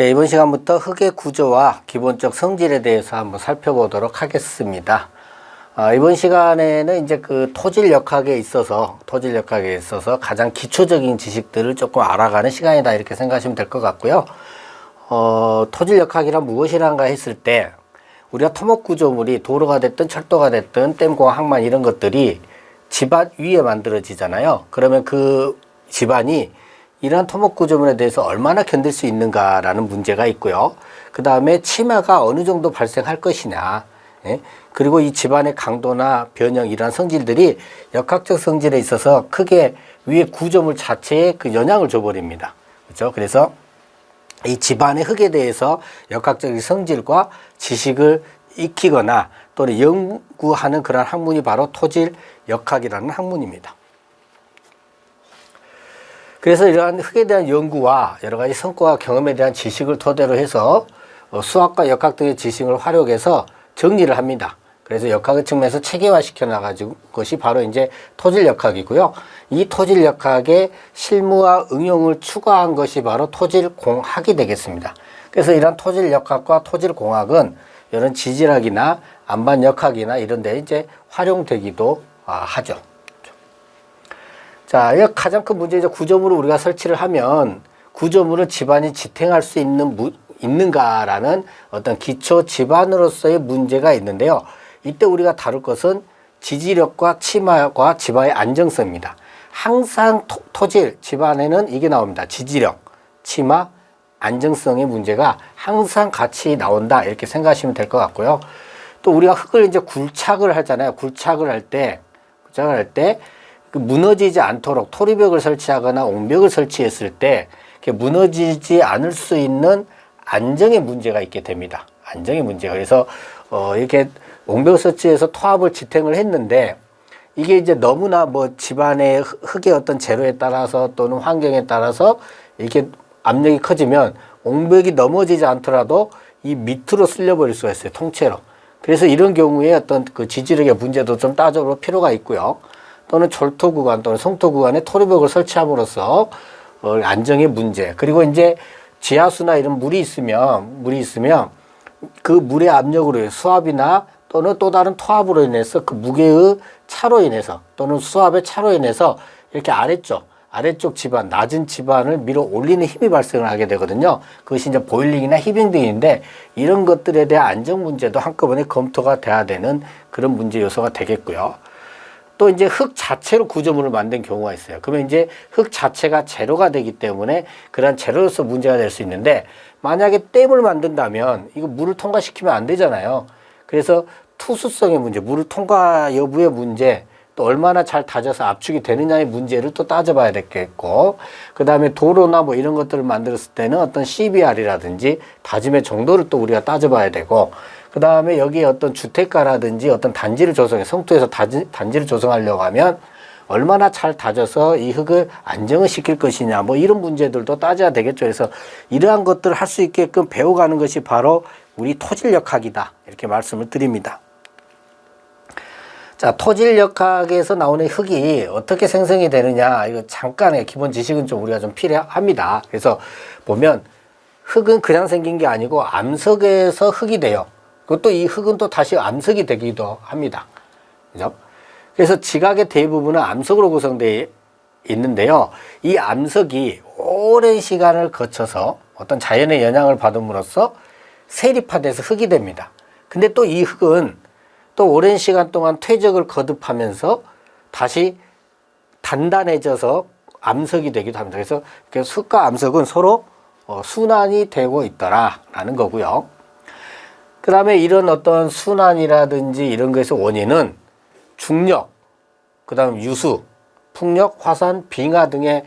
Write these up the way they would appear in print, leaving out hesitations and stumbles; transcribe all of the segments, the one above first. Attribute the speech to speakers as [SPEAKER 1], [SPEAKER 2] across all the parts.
[SPEAKER 1] 예, 이번 시간부터 흙의 구조와 기본적 성질에 대해서 한번 살펴보도록 하겠습니다. 이번 시간에는 이제 그 토질역학에 있어서 가장 기초적인 지식들을 조금 알아가는 시간이다 이렇게 생각하시면 될 것 같고요. 토질역학이란 무엇이란가 했을 때 우리가 토목구조물이 도로가 됐든 철도가 됐든 댐과 항만 이런 것들이 집안 위에 만들어지잖아요. 그러면 그 집안이 이러한 토목구조물에 대해서 얼마나 견딜 수 있는가라는 문제가 있고요. 그 다음에 침하가 어느 정도 발생할 것이냐. 예? 그리고 이 집안의 강도나 변형 이러한 성질들이 역학적 성질에 있어서 크게 위에 구조물 자체에 그 영향을 줘버립니다. 그렇죠? 그래서 이 집안의 흙에 대해서 역학적인 성질과 지식을 익히거나 또는 연구하는 그러한 학문이 바로 토질역학이라는 학문입니다. 그래서 이러한 흙에 대한 연구와 여러 가지 성과와 경험에 대한 지식을 토대로 해서 수학과 역학 등의 지식을 활용해서 정리를 합니다. 그래서 역학의 측면에서 체계화시켜 나가지고 것이 바로 이제 토질역학이고요. 이 토질역학의 실무와 응용을 추가한 것이 바로 토질공학이 되겠습니다. 그래서 이러한 토질역학과 토질공학은 이런 지질학이나 안반역학이나 이런 데 이제 활용되기도 하죠. 자, 가장 큰 문제 이제 구조물을 우리가 설치를 하면 구조물은 집안이 지탱할 수 있는가라는 어떤 기초 집안으로서의 문제가 있는데요. 이때 우리가 다룰 것은 지지력과 치마과 집안의 안정성입니다. 항상 토질 집안에는 이게 나옵니다. 지지력, 치마, 안정성의 문제가 항상 같이 나온다 이렇게 생각하시면 될 것 같고요. 또 우리가 흙을 이제 굴착을 하잖아요. 굴착을 할 때 무너지지 않도록 토리벽을 설치하거나 옹벽을 설치했을 때 무너지지 않을 수 있는 안정의 문제가 있게 됩니다. 안정의 문제가. 그래서 이렇게 옹벽 설치해서 토합을 지탱을 했는데 이게 이제 너무나 뭐 집안의 흙의 어떤 재료에 따라서 또는 환경에 따라서 이렇게 압력이 커지면 옹벽이 넘어지지 않더라도 이 밑으로 쓸려버릴 수가 있어요. 통째로. 그래서 이런 경우에 어떤 그 지지력의 문제도 좀 따져볼 필요가 있고요. 또는 철토 구간 또는 성토 구간에 토리벽을 설치함으로써 안정의 문제. 그리고 이제 지하수나 이런 물이 있으면 그 물의 압력으로 수압이나 또는 또 다른 토합으로 인해서 그 무게의 차로 인해서 또는 수압의 차로 인해서 이렇게 아래쪽 집안, 낮은 집안을 밀어 올리는 힘이 발생을 하게 되거든요. 그것이 이제 보일링이나 히빙 등인데 이런 것들에 대한 안정 문제도 한꺼번에 검토가 돼야 되는 그런 문제 요소가 되겠고요. 또 이제 흙 자체로 구조물을 만든 경우가 있어요. 그러면 이제 흙 자체가 재료가 되기 때문에 그런 재료로서 문제가 될 수 있는데 만약에 댐을 만든다면 이거 물을 통과시키면 안 되잖아요. 그래서 투수성의 문제, 물을 통과 여부의 문제, 또 얼마나 잘 다져서 압축이 되느냐의 문제를 또 따져봐야 되겠고, 그 다음에 도로나 뭐 이런 것들을 만들었을 때는 어떤 CBR이라든지 다짐의 정도를 또 우리가 따져봐야 되고, 그 다음에 여기에 어떤 주택가라든지 어떤 단지를 조성해, 성토에서 단지를 조성하려고 하면 얼마나 잘 다져서 이 흙을 안정을 시킬 것이냐, 뭐 이런 문제들도 따져야 되겠죠. 그래서 이러한 것들을 할 수 있게끔 배워가는 것이 바로 우리 토질역학이다. 이렇게 말씀을 드립니다. 자, 토질역학에서 나오는 흙이 어떻게 생성이 되느냐, 이거 잠깐의 기본 지식은 좀 우리가 좀 필요합니다. 그래서 보면 흙은 그냥 생긴 게 아니고 암석에서 흙이 돼요. 그것도 이 흙은 또 다시 암석이 되기도 합니다. 그죠? 그래서 지각의 대부분은 암석으로 구성되어 있는데요. 이 암석이 오랜 시간을 거쳐서 어떤 자연의 영향을 받음으로써 세립화돼서 흙이 됩니다. 근데 또 이 흙은 또 오랜 시간 동안 퇴적을 거듭하면서 다시 단단해져서 암석이 되기도 합니다. 그래서 흙과 암석은 서로 순환이 되고 있더라라는 거고요. 그 다음에 이런 어떤 순환이라든지 이런 것의 원인은 중력, 그 다음 유수, 풍력, 화산, 빙하 등의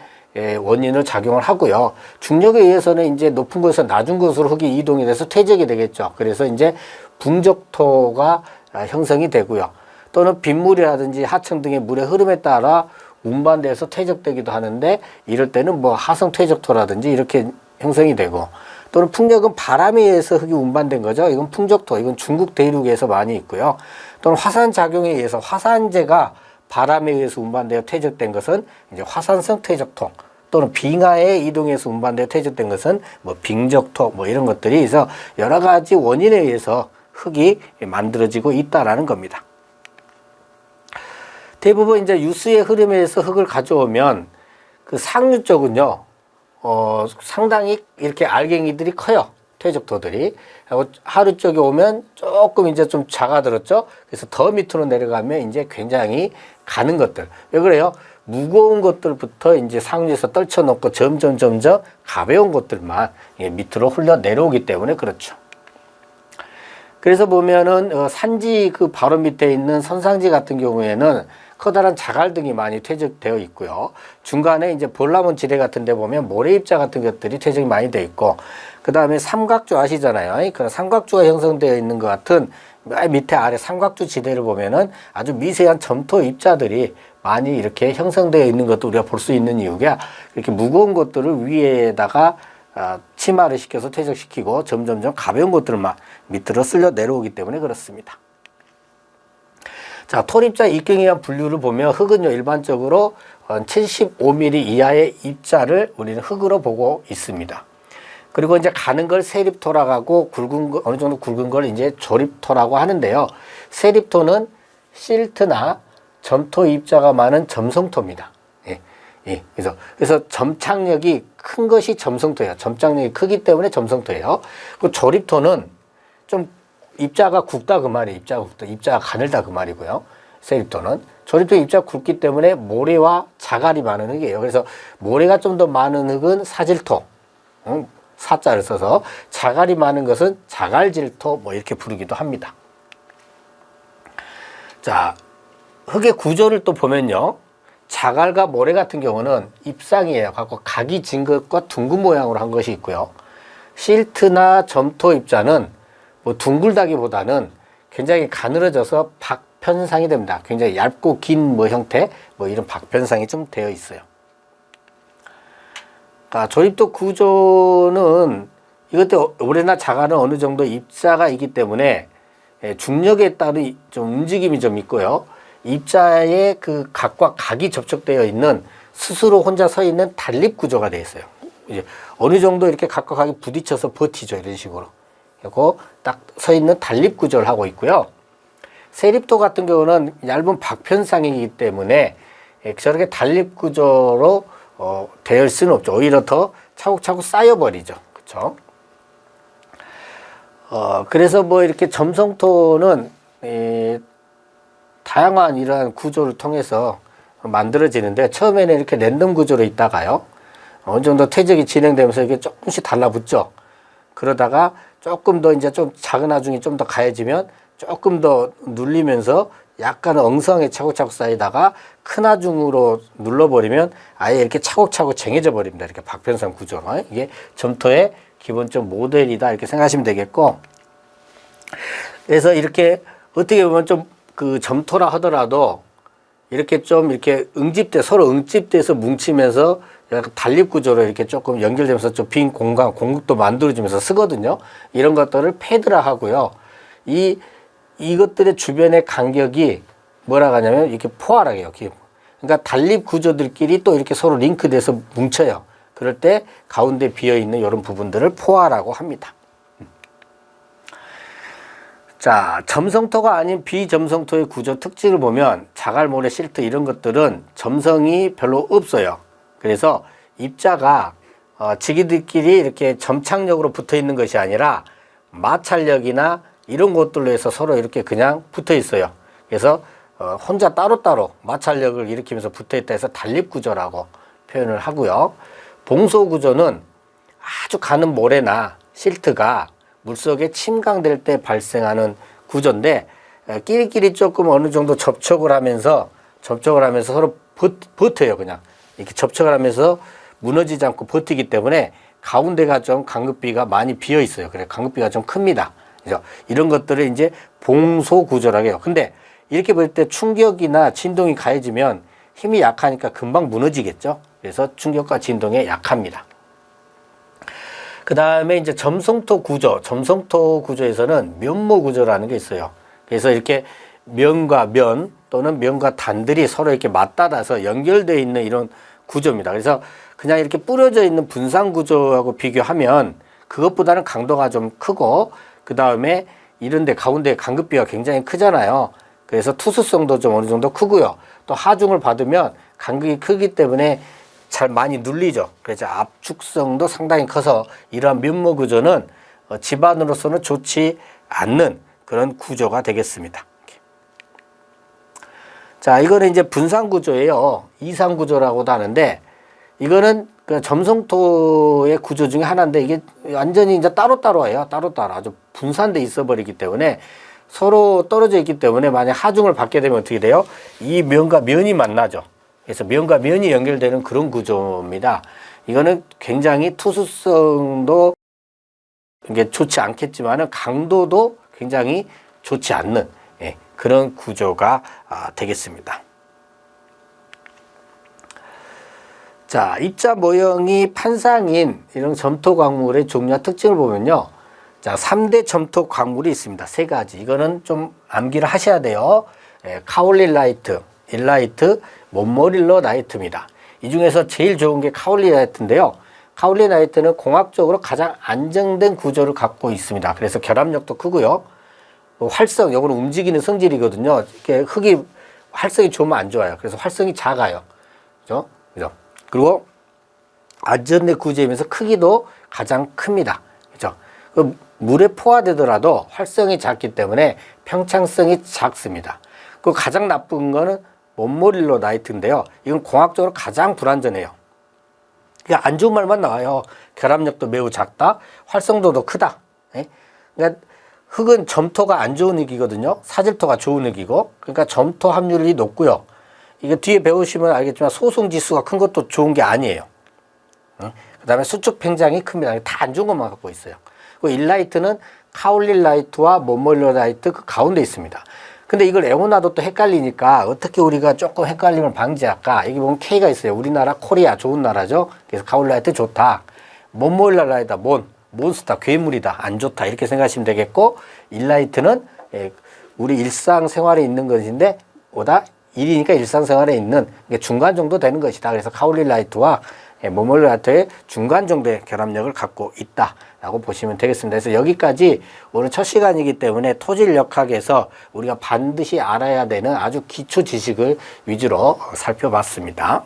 [SPEAKER 1] 원인을 작용을 하고요. 중력에 의해서는 이제 높은 곳에서 낮은 곳으로 흙이 이동이 돼서 퇴적이 되겠죠. 그래서 이제 붕적토가 형성이 되고요. 또는 빗물이라든지 하천 등의 물의 흐름에 따라 운반돼서 퇴적되기도 하는데 이럴 때는 뭐 하성 퇴적토라든지 이렇게 형성이 되고, 또는 풍력은 바람에 의해서 흙이 운반된 거죠. 이건 풍적토, 이건 중국 대륙에서 많이 있고요. 또는 화산 작용에 의해서 화산재가 바람에 의해서 운반되어 퇴적된 것은 이제 화산성 퇴적토 또는 빙하에 이동해서 운반되어 퇴적된 것은 뭐 빙적토 뭐 이런 것들이 있어 여러 가지 원인에 의해서 흙이 만들어지고 있다라는 겁니다. 대부분 이제 유수의 흐름에서 흙을 가져오면 그 상류 쪽은요, 상당히 이렇게 알갱이들이 커요. 퇴적토들이. 하류 쪽에 오면 조금 이제 좀 작아들었죠. 그래서 더 밑으로 내려가면 이제 굉장히 가는 것들. 왜 그래요? 무거운 것들부터 이제 상류에서 떨쳐놓고 점점 가벼운 것들만 밑으로 흘러 내려오기 때문에 그렇죠. 그래서 보면은 산지 그 바로 밑에 있는 선상지 같은 경우에는 커다란 자갈 등이 많이 퇴적되어 있고요. 중간에 이제 볼라몬 지대 같은 데 보면 모래입자 같은 것들이 퇴적이 많이 되어 있고, 그 다음에 삼각주 아시잖아요. 그런 삼각주가 형성되어 있는 것 같은 밑에 아래 삼각주 지대를 보면은 아주 미세한 점토 입자들이 많이 이렇게 형성되어 있는 것도 우리가 볼 수 있는 이유가 이렇게 무거운 것들을 위에다가 침하를 시켜서 퇴적시키고 점점 가벼운 것들만 밑으로 쓸려 내려오기 때문에 그렇습니다. 자, 톤입자 입경에 의한 분류를 보면 흙은요, 일반적으로 75mm 이하의 입자를 우리는 흙으로 보고 있습니다. 그리고 이제 가는 걸 세립토라고 굵은 거, 어느 정도 굵은 걸 이제 조립토라고 하는데요. 세립토는 실트나 점토 입자가 많은 점성토입니다. 예. 그래서 점착력이 큰 것이 점성토예요. 점착력이 크기 때문에 점성토예요. 그 조립토는 좀 입자가 굵다 그 말이에요. 입자가 가늘다 그 말이고요. 세립토는. 조립토 입자가 굵기 때문에 모래와 자갈이 많은 흙이에요. 그래서 모래가 좀 더 많은 흙은 사질토. 사자를 써서 자갈이 많은 것은 자갈질토 뭐 이렇게 부르기도 합니다. 자, 흙의 구조를 또 보면요. 자갈과 모래 같은 경우는 입상이에요. 갖고 각이 진 것과 둥근 모양으로 한 것이 있고요. 실트나 점토 입자는 뭐 둥글다기보다는 굉장히 가늘어져서 박편상이 됩니다. 굉장히 얇고 긴 뭐 형태, 뭐 이런 박편상이 좀 되어 있어요. 조립토 구조는 이것도 모래나 자갈은 어느 정도 입자가 있기 때문에 중력에 따른 좀 움직임이 좀 있고요. 입자의 그 각과 각이 접촉되어 있는 스스로 혼자 서 있는 단립 구조가 되어 있어요. 이제 어느 정도 이렇게 각과 각이 부딪혀서 버티죠. 이런 식으로. 그리고 딱 서 있는 단립 구조를 하고 있고요. 세립토 같은 경우는 얇은 박편상이기 때문에 저렇게 단립 구조로 될 수는 없죠. 오히려 더 차곡차곡 쌓여버리죠. 그렇죠? 그래서 뭐 이렇게 점성토는 다양한 이러한 구조를 통해서 만들어지는데 처음에는 이렇게 랜덤 구조로 있다가요. 어느 정도 퇴적이 진행되면서 이게 조금씩 달라붙죠. 그러다가 조금 더 이제 좀 작은 하중이 좀 더 가해지면 조금 더 눌리면서 약간 엉성하게 차곡차곡 쌓이다가 큰 하중으로 눌러버리면 아예 이렇게 차곡차곡 쟁여져 버립니다. 이렇게 박편상 구조로. 이게 점토의 기본적 모델이다. 이렇게 생각하시면 되겠고. 그래서 이렇게 어떻게 보면 좀 그 점토라 하더라도 이렇게 좀 이렇게 서로 응집돼서 뭉치면서 약간 단립 구조로 이렇게 조금 연결되면서 좀 빈 공간, 공급도 만들어지면서 쓰거든요. 이런 것들을 패드라 하고요. 이것들의 주변의 간격이 뭐라고 하냐면 이렇게 포화라고 해요. 그러니까 단립 구조들끼리 또 이렇게 서로 링크돼서 뭉쳐요. 그럴 때 가운데 비어있는 이런 부분들을 포화라고 합니다. 자, 점성토가 아닌 비점성토의 구조 특징을 보면 자갈, 모래, 실트 이런 것들은 점성이 별로 없어요. 그래서 입자가 지기들끼리 이렇게 점착력으로 붙어 있는 것이 아니라 마찰력이나 이런 것들로 해서 서로 이렇게 그냥 붙어 있어요. 그래서 혼자 따로따로 마찰력을 일으키면서 붙어 있다 해서 단립구조라고 표현을 하고요. 봉소구조는 아주 가는 모래나 실트가 물속에 침강될 때 발생하는 구조인데 끼리끼리 조금 어느 정도 접촉을 하면서 서로 버텨요. 그냥 이렇게 접촉을 하면서 무너지지 않고 버티기 때문에 가운데가 좀 간극비가 많이 비어 있어요. 그래 간극비가 좀 큽니다. 그래서 이런 것들을 이제 봉소 구조라고 해요. 근데 이렇게 볼 때 충격이나 진동이 가해지면 힘이 약하니까 금방 무너지겠죠. 그래서 충격과 진동에 약합니다. 그 다음에 이제 점성토 구조에서는 면모 구조라는 게 있어요. 그래서 이렇게 면과 면 또는 면과 단들이 서로 이렇게 맞닿아서 연결되어 있는 이런 구조입니다. 그래서 그냥 이렇게 뿌려져 있는 분산 구조하고 비교하면 그것보다는 강도가 좀 크고, 그 다음에 이런데 가운데 간극비가 굉장히 크잖아요. 그래서 투수성도 좀 어느 정도 크고요. 또 하중을 받으면 간극이 크기 때문에 잘 많이 눌리죠. 그래서 압축성도 상당히 커서 이러한 면모 구조는 집안으로서는 좋지 않는 그런 구조가 되겠습니다. 자, 이거는 이제 분산 구조예요. 이상 구조라고도 하는데, 이거는 그 점성토의 구조 중에 하나인데, 이게 완전히 이제 따로따로 와요. 따로따로 아주 분산돼 있어 버리기 때문에, 서로 떨어져 있기 때문에 만약 하중을 받게 되면 어떻게 돼요? 이 면과 면이 만나죠. 그래서 면과 면이 연결되는 그런 구조입니다. 이거는 굉장히 투수성도 이게 좋지 않겠지만은 강도도 굉장히 좋지 않는, 예, 그런 구조가 되겠습니다. 자, 입자 모형이 판상인 이런 점토 광물의 종류와 특징을 보면요. 자, 3대 점토 광물이 있습니다. 3가지. 이거는 좀 암기를 하셔야 돼요. 예, 카올릴라이트, 일라이트, 몬모릴러나이트입니다. 이 중에서 제일 좋은 게 카올릴라이트인데요. 카올릴라이트는 공학적으로 가장 안정된 구조를 갖고 있습니다. 그래서 결합력도 크고요. 활성, 요거는 움직이는 성질이거든요. 이렇게 흙이 활성이 좋으면 안 좋아요. 그래서 활성이 작아요. 그죠? 그죠? 그리고 안전대 구조이면서 크기도 가장 큽니다. 그죠? 물에 포화되더라도 활성이 작기 때문에 평창성이 작습니다. 그 가장 나쁜 거는 몬모릴러나이트인데요. 이건 공학적으로 가장 불안전해요. 그냥 안 좋은 말만 나와요. 결합력도 매우 작다. 활성도도 크다. 예? 그러니까 흙은 점토가 안 좋은 흙이거든요. 사질토가 좋은 흙이고. 그러니까 점토 함유율이 높고요. 이게 뒤에 배우시면 알겠지만 소송 지수가 큰 것도 좋은 게 아니에요. 그 다음에 수축 팽장이 큽니다. 다 안 좋은 것만 갖고 있어요. 그 일라이트는 카올릴라이트와 몬모릴러나이트 그 가운데 있습니다. 근데 이걸 애워놔도 또 헷갈리니까 어떻게 우리가 조금 헷갈림을 방지할까? 여기 보면 K가 있어요. 우리나라 코리아 좋은 나라죠. 그래서 카올릴라이트 좋다. 몬모릴러나이트 몬스터 괴물이다. 안 좋다. 이렇게 생각하시면 되겠고, 일라이트는 우리 일상생활에 있는 것인데 보다 1이니까 일상생활에 있는 중간 정도 되는 것이다. 그래서 카올릴라이트와 몬모릴러나이트의 중간 정도의 결합력을 갖고 있다라고 보시면 되겠습니다. 그래서 여기까지 오늘 첫 시간이기 때문에 토질역학에서 우리가 반드시 알아야 되는 아주 기초 지식을 위주로 살펴봤습니다.